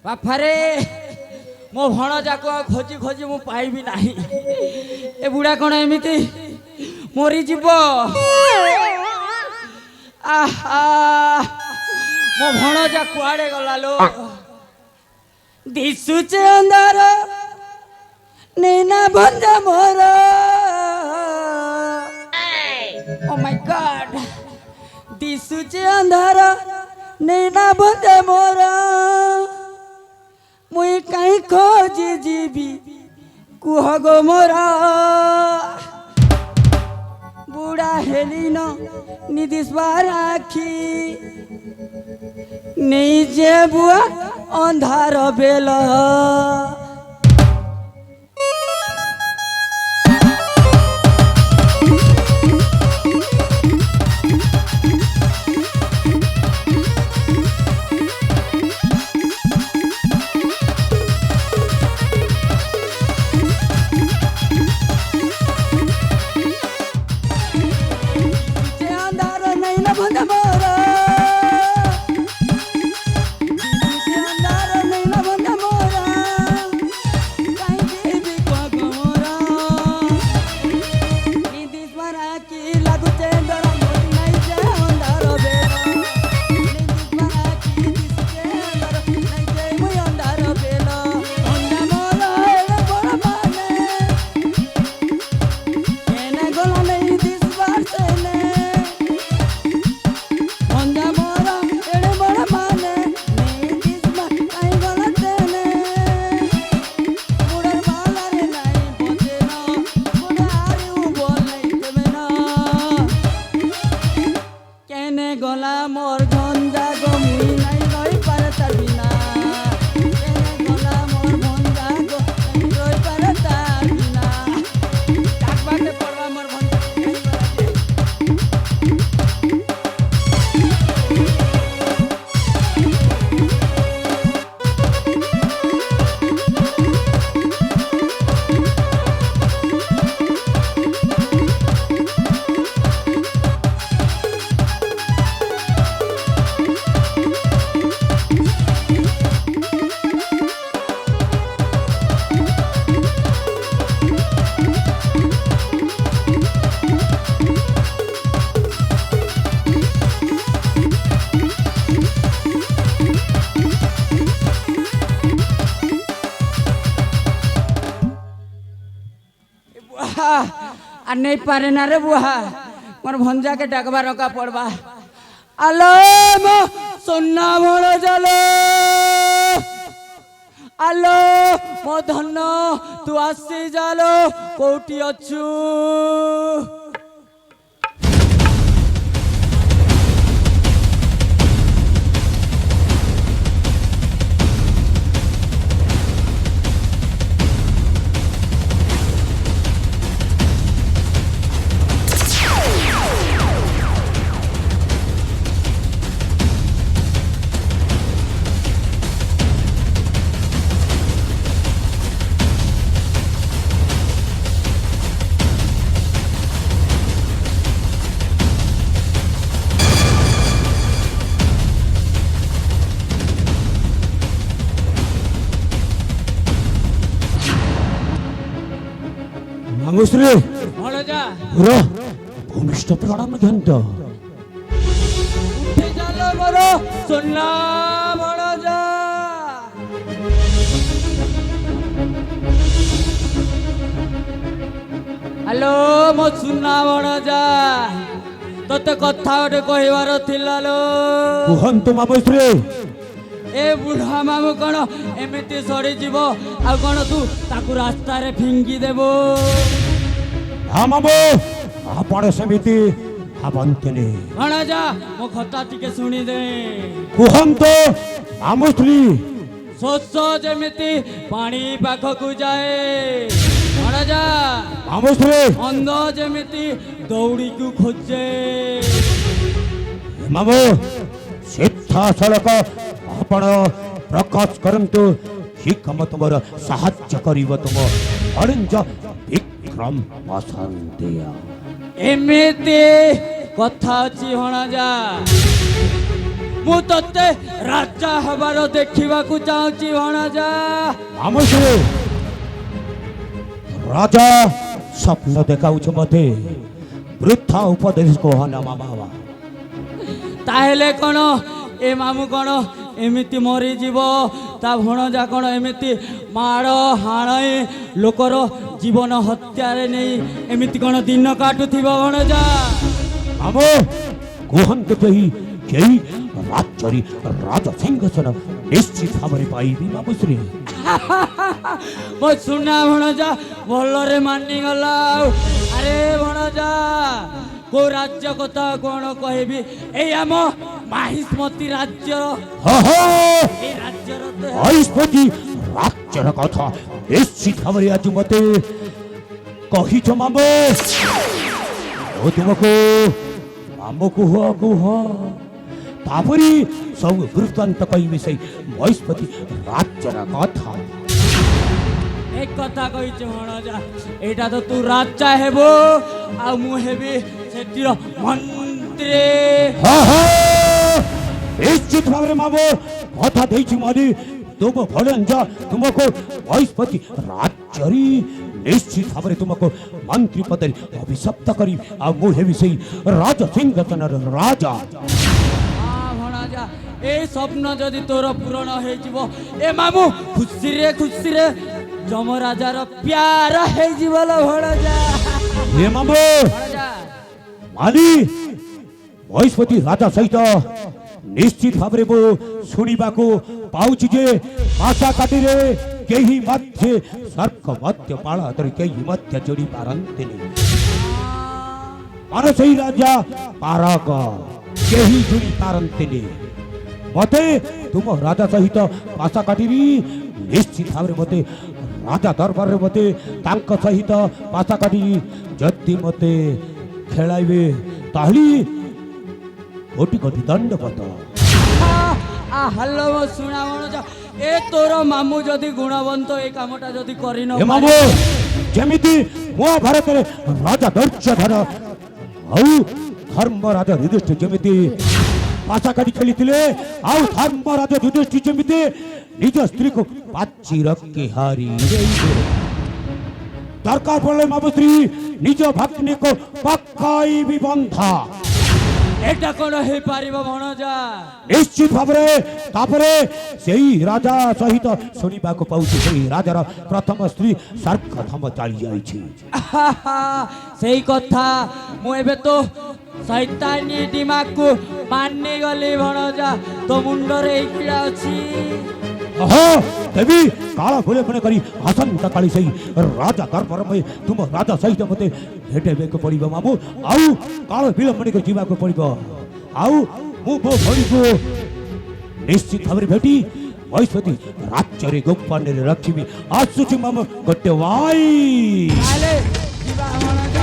ବାପାରେ ମୋ ଭଣଜାକୁ ଖୋଜି ଖୋଜି ମୁଁ ପାଇବି ନାହିଁ। ଏ ବୁଢ଼ା କ'ଣ ଏମିତି ମରିଯିବ? ଆହା ମୋ ଭଣଜା କୁଆଡ଼େ ଗଲା ଲୋ? ଦିଶୁଚେ ଅନ୍ଧାର ନେଇନା ଭଞ୍ଜା ମୋର। ଓ ମାଇ ଗଡ୍, ଦିଶୁଚେ ଅନ୍ଧାର ନେଇନା ଭଞ୍ଜା ମୋର। ମୁଇଁ କାହିଁ ଖୋଜି ଯିବି କୁହ ଗୋ ମୋର। ବୁଢ଼ା ହେଲିନ ନିଦିଶବାର ଆଖି ନେଇ ଯେ ବୁଆ ଅନ୍ଧାର ବେଲ। আর নেই পারে না রে বুহা, মোর ভঞ্জাকে ডাকবার রকা পড়বা। আলো মো সোনা ভণ জালো, আলো মো ধন তু আসি জালো, কোটি অছু? মামুশ্রী ভণজা ভূমিষ্ঠ প্রণাম ঘন্ত উঠে চলো মোর সোনা ভণজা। হ্যালো মো সোনা ভণজা, তোতে কথা গোটে কহিবার ଥିଲା লো। কুহন্তু মামুশ্রী। এ বুঢ়া মামু କ'ଣ ଏମିତି ସରିଯିବ? ଆଉ କ'ଣ ତୁ ତାକୁ ରାସ୍ତାରେ ଫିଙ୍ଗି ଦେବୁ? ହଁ ମାମୁ, ଆପଣ ସେମିତି ଭାବନ୍ତୁନି। ଭଣଜା ମୋ କଥା ଟିକେ ଶୁଣିଦେ। କୁହନ୍ତୁ ମାମୁଶ୍ରୀ। ଶୋଷ ଯେମିତି ପାଣି ପାଖକୁ ଯାଏ, ଭଣଜା ମାମୁଶ୍ରୀ। ଅନ୍ଧ ଯେମିତି ଦୌଡ଼ିକୁ ଖୋଜେ। ମାମୁ ସିଧାସଳଖ ଆପଣ ପ୍ରକାଶ କରନ୍ତୁ, କି କାମ ତୁମର ସାହାଯ୍ୟ କରିବ ତୁମ ଅଣିଞ୍ଜ ବିକ୍ରମ ବସନ୍ତିଆ। ଏମିତି କଥା ଅଛି ଭଣଜା। ମୁଁ ତତେ ରାଜା ହେବାର ଦେଖିବାକୁ ଚାହୁଁଛି ଭଣଜା। ମାମୁଶ୍ରୀ ରାଜା ସ୍ୱପ୍ନ ଦେଖାଉଛ ମତେ ବୃଥା ଉପଦେଶ କହନା ମାମା। ତାହେଲେ କ'ଣ ଏ ମାମୁଁ କ'ଣ ଏମିତି ମରିଯିବ? ତା ଭଣଜା କ'ଣ ଏମିତି ମାଡ଼ ହାଣଇ ଲୋକର ଜୀବନ ହତ୍ୟାରେ ନେଇ ଏମିତି କ'ଣ ଦିନ କାଟୁଥିବ ଭଣଜା? ମାମୁ କୁହନ୍ତୁ କେହି ରାଜ୍ୟରେ ରାଜ ସିଂହାସନ ନିଶ୍ଚିତ ଭାବରେ ପାଇବି ମାମୁଶ୍ରୀ। ମୋ ସୁନା ଭଣଜା ଭଲରେ ମାନିଗଲା। ଆରେ ଭଣଜା କୋଉ ରାଜ୍ୟ କଥା କ'ଣ କହିବି? ଏଇ ଆମ ମାହିଷ୍ମତି ରାଜ୍ୟ। ଏଇ ରାଜ୍ୟର ମହିଷ୍ମତି ରାଜ୍ୟର କଥା ନିଶ୍ଚିତ ଭାବରେ ଆଜି ମତେ କହିଛ ମାମୁ। ମୁଁ ତୁମକୁ ମାମୁ କୁହ ତାପରି ସବୁ ବୃତ୍ତାନ୍ତ କହିବି ସେଇ ମହିଷ୍ମତି ରାଜ୍ୟର କଥା। এক কথা কইছে ভণজা, এটা তো তু রাজা হেব আর মু হেবি সেটির মন্ত্রী। নিশ্চিত ভাବରେ ମାମୁ କଥା ଦେଇଛି ମାନେ ତୁମ ଭଣଜା ତୁମକୁ ମହିଷ୍ମତି ରାଜ୍ୟରେ ନିଶ୍ଚିତ ଭାବରେ ତୁମକୁ ମନ୍ତ୍ରୀ ପଦରେ ଅଭିଶପ୍ତ କରି ଆଉ ମୁଁ ହେବି ସେଇ ରାଜ ସିଂହାସନର ରାଜା। ভণজা এই স্বপ্ন যদি তোর পূরণ হয়েଯିବ এ মামু খুশিরে যমরাজার প্যার হয়েଯିବ লো ভণজা। ଏ ମାମୁ ভণজা ମାନି ମହିଷ୍ମତି ରାଜା ସହିତ ନିଶ୍ଚିତ ଭାବରେ ମୁଁ ଶୁଣିବାକୁ ପାଉଛି ଯେ ପାଶାକାଠିରେ କେହି ମଧ୍ୟ ସର୍ପ ମଧ୍ୟ ପାଳ ଧରି କେହି ମଧ୍ୟ ଯୋଡ଼ି ପାରନ୍ତିନି। ମାନେ ସେଇ ରାଜା ପାରକ କେହି ଯୋଡ଼ି ପାରନ୍ତିନି। ମତେ ତୁମ ରାଜା ସହିତ ପାଶାକାଠିରି ନିଶ୍ଚିତ ଭାବରେ ମତେ ରାଜା ଦରବାରରେ ମତେ ତାଙ୍କ ସହିତ ପାଶାକାଠିରି ଯଦି ମତେ ଖେଳାଇବେ ତାହେଲେ কোটি কোটি দণ্ডপত। হ্যালো মো শুনা ভণজা এ তোর মামু যদি গুণবন্ত এই কামটা যদি করি ন মামু যেমিতি মহাভারতের রাজা দর্শধর ଆଉ ଧର୍ମରାଜ ଯୁଧିଷ୍ଠିର ଯେମିତି ପାଶାକାଠି ଖେଳିଥିଲେ ଆଉ ଧର୍ମରାଜ ଯୁଧିଷ୍ଠିର ଯେମିତି ନିଜ ସ୍ତ୍ରୀକୁ ପାଚି ରଖି ହାରି ଦରକାର ପଡ଼ିଲେ ମାମୁଶ୍ରୀ ନିଜ ଭଗ୍ନୀକୁ ପକାଇବି ବନ୍ଧା। এটা কোন হয়ে পারিব ভণজা? নিশ্চিত ভাବରେ তাପରେ ସେଇ ରାଜା ସହିତ ଶୁଣିବାକୁ ପାଉଛି ସେଇ ରାଜାର ପ୍ରଥମ ସ୍ତ୍ରୀ ସର୍ଗଧାମ ଚାଲି ଯାଇଛି। সেই কথা ମୁଁ ଏବେ তো শয়তানি দিমাগକୁ ମାନି ଗଲି ଭଣଜା। ତୋ ମୁଣ୍ଡରେ এই କିଡ଼ା ଅଛି। ଦେବୀ କାଳ ବିଳମ୍ବନ କରି ଆସନ୍ତା କାଳି ସେଇ ରାଜା ଦରବାରରେ ତୁମ ରାଜା ସହିତ ମତେ ଭେଟିବାକୁ ପଡ଼ିବ ମାମୁ। ଆଉ କାଳ ବିଳମ୍ବନ କରି ଯିବାକୁ ପଡ଼ିବ। ଆଉ ମୁଁ ମୋ ଭଉଣୀକୁ ନିଶ୍ଚିତ ଭାବରେ ଭେଟି ମହିଷ୍ମତି ରାଜ୍ୟରେ ଗୋପନରେ ରଖିବି। ଆସୁଛି ମାମୁ ଗୋଟେ ଭାଇ। ଯିବା ଭଣଜା।